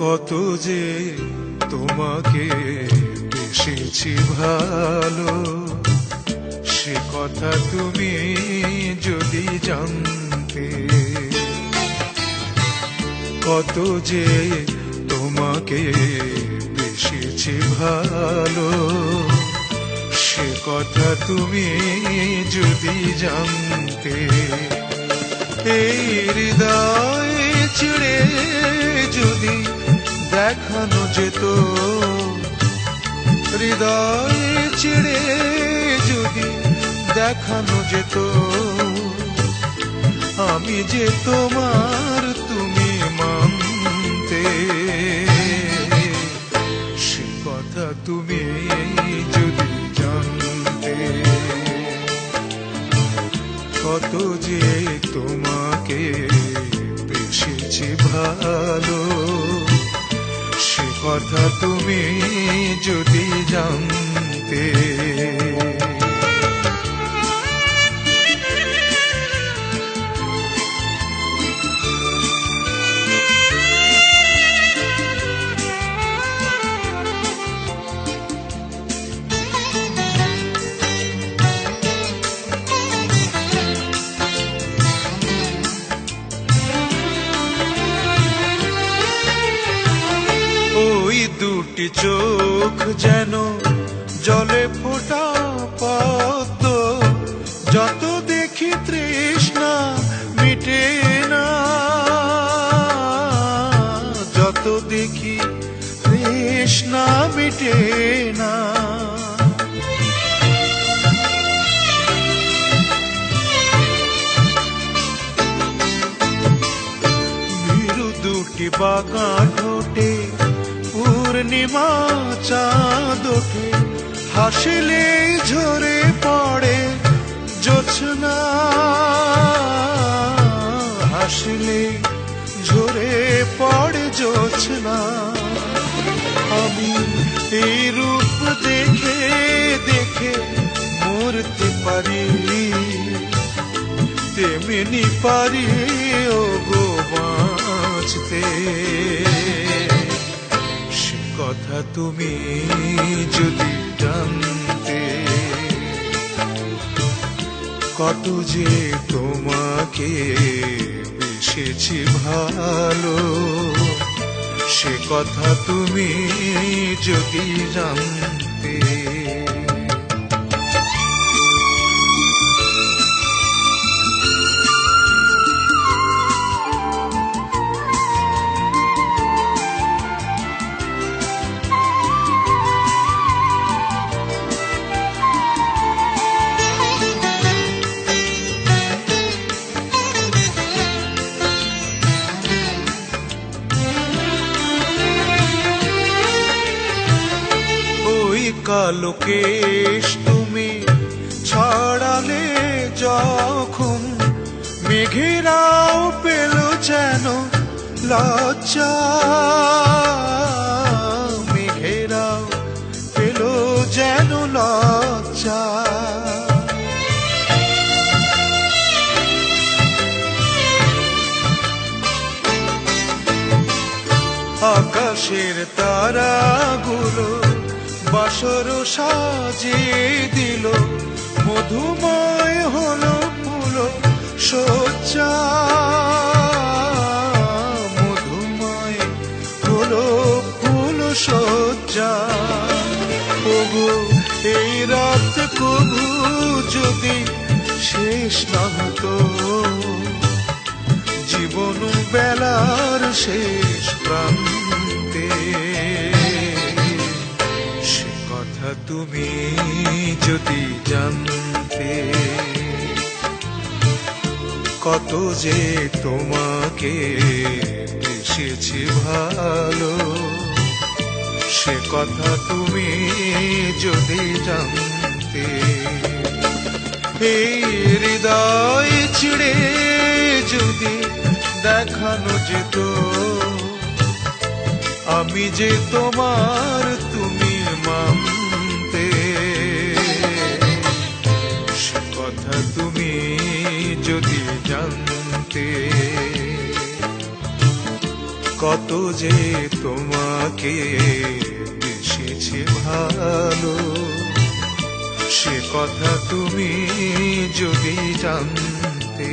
কত যে তোমাকে বেসেছি ভালো, সে কথা তুমি যদি জানতে। কত যে তোমাকে বেসেছি ভালো, সে কথা তুমি যদি জানতে। এই হৃদয় ছিঁড়ে যদি দেখানো যেত, হৃদয় ছিঁড়ে যদি দেখানো যেত, আমি যে তোমার তুমি মানতে। সে কথা তুমি যদি জানতে। কত যে তোমাকে বেসেছি ভালো, সে কথা তুমি যদি জানতে। ওই দুটি চোখ যেন জলে ফোটা পদ্ম, যত দেখি তৃষ্ণা মিটে না, যত দেখি তৃষ্ণা মিটে না। ভীরু দুটি বাঁকা ঠোঁটে পূর্ণিমা চাঁদ ওঠে, হাসিলে ঝরে পড়ে জোছনা, হাসিলে ঝরে পড়ে জোছনা। আমি এই রূপ দেখে দেখে মরতে পারি, তেমনি পারি ও গো বাঁচতে। কথা তুমি যদি জানতে। কত যে তোমাকে বেসেছি ভালো, সে কথা তুমি যদি জানতে। কালো কেশ তুমি ছড়ালে যখন, মেঘেরাও পেল যেন লজ্জা, মেঘেরাও পেল যেন লজ্জা। আকাশের তারাগুলো বাসর সাজিয়ে দিল, মধুময় হলো ফুল সজ্জা, মধুময় হলো ফুল সজ্জা। ওগো এই রাত কবু যদি শেষ না হতো, জীবন বেলার শেষ প্রান্তে। তুমি যদি জানতে। কত যে তোমাকে বেসেছি ভালো, সে কথা তুমি যদি জানতে। এই হৃদয় ছিঁড়ে যদি দেখানো যেত, আমি যে তোমার তুমি মানতে। সে কথা তুমি যদি জানতে। কত যে তোমাকে বেসেছে ভালো, সে কথা তুমি যদি জানতে।